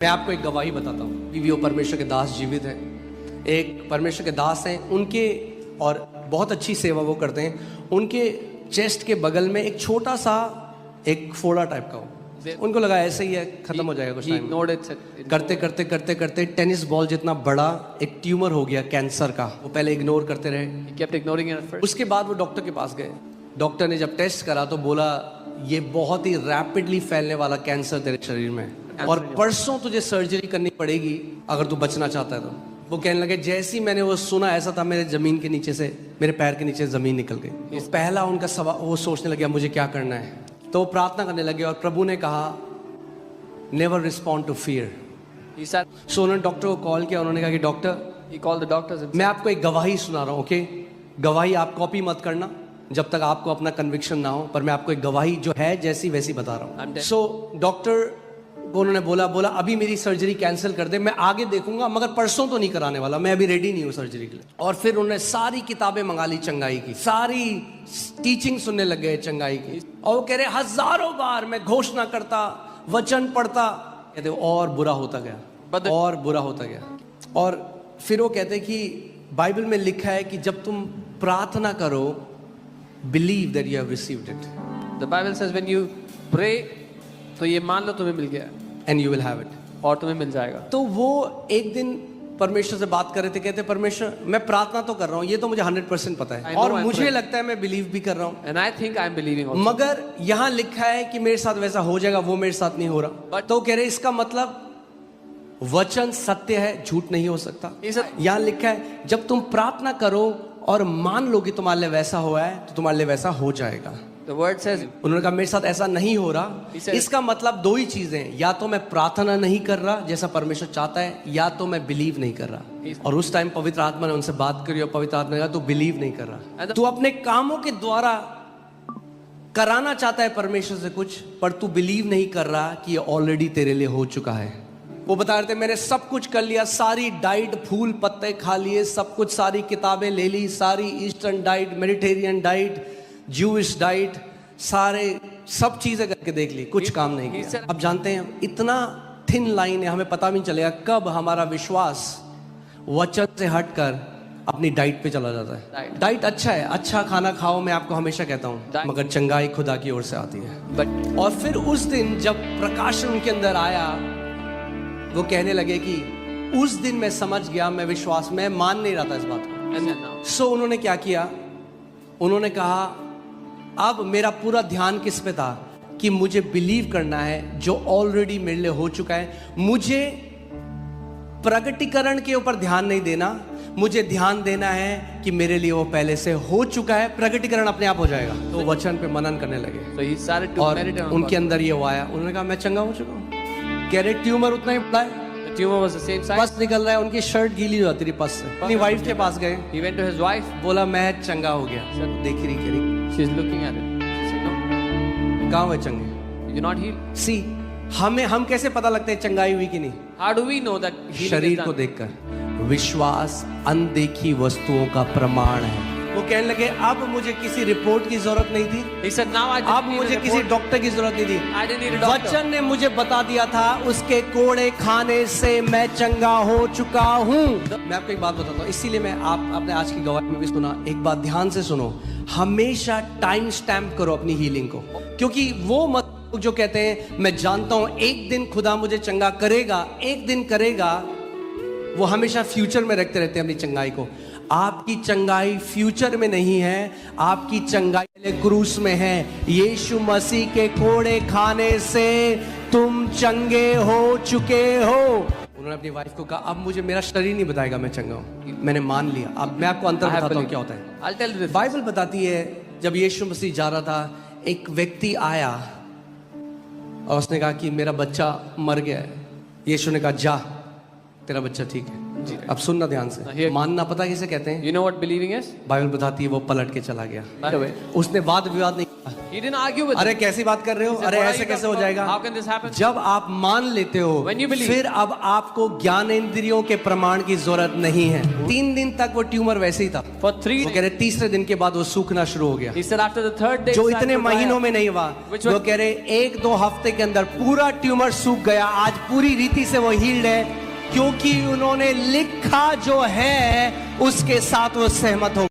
मैं आपको एक गवाही बताता हूँ कि वो परमेश्वर के दास जीवित हैं। एक परमेश्वर के दास हैं, उनके और बहुत अच्छी सेवा वो करते हैं। उनके चेस्ट के बगल में एक छोटा सा एक फोड़ा टाइप का हो, उनको लगा ऐसे ही है, खत्म हो जाएगा कुछ टाइम। करते करते करते करते टेनिस बॉल जितना बड़ा एक ट्यूमर हो गया कैंसर का। वो पहले इग्नोर करते रहे, उसके बाद वो डॉक्टर के पास गए। डॉक्टर ने जब टेस्ट करा तो बोला ये बहुत ही रैपिडली फैलने वाला कैंसर तेरे शरीर में है और परसों तुझे सर्जरी करनी पड़ेगी अगर तू बचना चाहता है तो। वो कहने लगे जैसे ही मैंने वो सुना ऐसा था मेरे जमीन के नीचे से, मेरे पैर के नीचे जमीन निकल गई। पहला उनका सवाल, वो सोचने लगे मुझे क्या करना है। तो वो प्रार्थना करने लगे और प्रभु ने कहा नेवर रिस्पॉन्ड टू फियर। सो उन्होंने डॉक्टर को कॉल किया। उन्होंने कहा कि डॉक्टर मैं आपको एक गवाही सुना रहा हूँ, ओके? गवाही आप कॉपी मत करना जब तक आपको अपना कन्विक्शन ना हो, पर मैं आपको एक गवाही जो है जैसी वैसी बता रहा हूँ। सो डॉक्टर को उन्होंने बोला अभी मेरी सर्जरी कैंसिल कर दे, मैं आगे देखूंगा मगर परसों तो नहीं कराने वाला, मैं अभी रेडी नहीं हूँ सर्जरी के लिए। और फिर उन्होंने सारी किताबें मंगा ली चंगाई की, सारी टीचिंग सुनने लग गए चंगाई की। और वो कह रहे हजारों बार मैं घोषणा करता, वचन पढ़ता, कहते और बुरा होता गया और बुरा होता गया। और फिर वो कहते कि बाइबल में लिखा है कि जब तुम प्रार्थना करो, believe that you have received it. The Bible says when you pray, तो ये मान लो तुम्हें मिल गया, and you will have it. और तुम्हें मिल जाएगा। तो वो एक दिन परमेश्वर से बात कर रहे थे, कहते परमेश्वर मैं प्रार्थना तो कर रहा हूँ, ये तो मुझे 100% पता है और मुझे लगता है मैं बिलीव भी कर रहा हूँ, and I think I am believing also. मगर यहाँ लिखा है कि मेरे साथ वैसा हो जाएगा, वो मेरे साथ नहीं हो रहा। तो कह रहे इसका मतलब वचन सत्य है, झूठ नहीं हो सकता। यहाँ लिखा है जब तुम प्रार्थना करो और मान लो कि तुम्हारे लिए वैसा हुआ है तो तुम्हारे लिए वैसा हो जाएगा। The word says, उन्होंने कहा मेरे साथ ऐसा नहीं हो रहा। इसका मतलब दो ही चीजें, या तो मैं प्रार्थना नहीं कर रहा जैसा परमेश्वर चाहता है, या तो मैं बिलीव नहीं कर रहा। और उस टाइम पवित्र आत्मा ने उनसे बात करी और पवित्र आत्मा ने कहा तू बिलीव नहीं कर रहा, तू अपने कामों के द्वारा कराना चाहता है परमेश्वर से कुछ, पर तू बिलीव नहीं कर रहा कि ये ऑलरेडी तेरे लिए हो चुका है। वो बता रहे थे मैंने सब कुछ कर लिया, सारी डाइट, फूल पत्ते खा लिए, सब कुछ, सारी किताबें ले ली, सारी eastern diet, Mediterranean diet, Jewish diet, सारे सब चीजें करके देख ली, कुछ काम नहीं किया। अब जानते हैं इतना थिन लाइन है, हमें पता भी नहीं चलेगा कब हमारा विश्वास वचन से हटकर अपनी डाइट पे चला जाता है। डाइट अच्छा है, अच्छा खाना खाओ, मैं आपको हमेशा कहता हूँ, मगर चंगाई खुदा की ओर से आती है। और फिर उस दिन जब प्रकाशन उनके अंदर आया, वो कहने लगे कि उस दिन मैं समझ गया, मैं विश्वास में मान नहीं रहा था इस बात को। सो उन्होंने क्या किया, उन्होंने कहा अब मेरा पूरा ध्यान किस पे था कि मुझे बिलीव करना है जो ऑलरेडी मेरे लिए हो चुका है। मुझे प्रगटीकरण के ऊपर ध्यान नहीं देना, मुझे ध्यान देना है कि मेरे लिए वो पहले से हो चुका है, प्रगटीकरण अपने आप हो जाएगा। तो वचन पे मनन करने लगे और उनके अंदर ये आया। उन्होंने कहा मैं चंगा हो चुका हूँ। कह रहे ट्यूमर उतना ही बड़ा है, tumour was the same size, पस निकल रहा है, उनकी शर्ट गीली हो जाती थी पस से। अपनी वाइफ के पास गए, he went to his wife, बोला मैं चंगा हो गया। देख रही कह रही she is looking at it, she said no, कहाँ हुए चंगे, you're not healed. सी हम कैसे पता लगते हैं चंगाई हुई कि नहीं? How do we know that healing is शरीर done? को देखकर। विश्वास अनदेखी वस्तुओं का प्रमाण है। वो कहने लगे अब मुझे किसी रिपोर्ट की जरूरत नहीं थी, He said now I अब didn't need मुझे a किसी report. डॉक्टर की जरूरत नहीं थी। I didn't need a doctor. वचन ने मुझे बता दिया था उसके कोड़े खाने से मैं चंगा हो चुका हूँ। मैं आपको एक बात बताता हूँ, इसीलिए मैं आपने आज की गवाही में भी सुना, एक बात ध्यान से सुनो, हमेशा टाइम स्टैम्प करो अपनी हीलिंग को, क्योंकि वो मत जो कहते हैं मैं जानता हूँ एक दिन खुदा मुझे चंगा करेगा, एक दिन करेगा, वो हमेशा फ्यूचर में रखते रहते हैं अपनी चंगाई को। आपकी चंगाई फ्यूचर में नहीं है, आपकी चंगाई क्रूस में है। यीशु मसीह के कोड़े खाने से तुम चंगे हो चुके हो। उन्होंने अपनी वाइफ को कहा अब मुझे मेरा शरीर नहीं बताएगा मैं चंगा हूँ, मैंने मान लिया। अब मैं आपको अंतर बताता हूँ क्या होता है। I'll tell you this. Bible बताती है जब यीशु मसीह जा रहा था, एक व्यक्ति आया और उसने कहा कि मेरा बच्चा मर गया है। यीशु ने कहा जा, तेरा बच्चा ठीक है। अब सुनना ध्यान से, मानना पता किसे कहते हैं? You know what believing is? Bible बताती है वो पलट के चला गया, By the way, उसने वाद विवाद नहीं He didn't argue with अरे him. कैसी बात कर रहे हो? He said, अरे "What are ऐसे you कैसे talking हो about? जाएगा? How can this happen?" जब आप मान लेते हो, When you believe. फिर अब आपको ज्ञानेंद्रियों के प्रमाण की जरूरत नहीं है। 3 दिन तक वो ट्यूमर वैसे ही था। For 3 वो कह रहे तीसरे दिन के बाद वो सूखना शुरू हो गया, He said after the third day, जो it started इतने to dry महीनों up. में नहीं हुआ। Which वो was- कह रहे 1-2 हफ्ते के अंदर पूरा ट्यूमर सूख गया। आज पूरी रीति से वो हील्ड है, क्योंकि उन्होंने लिखा जो है उसके साथ वो सहमत हो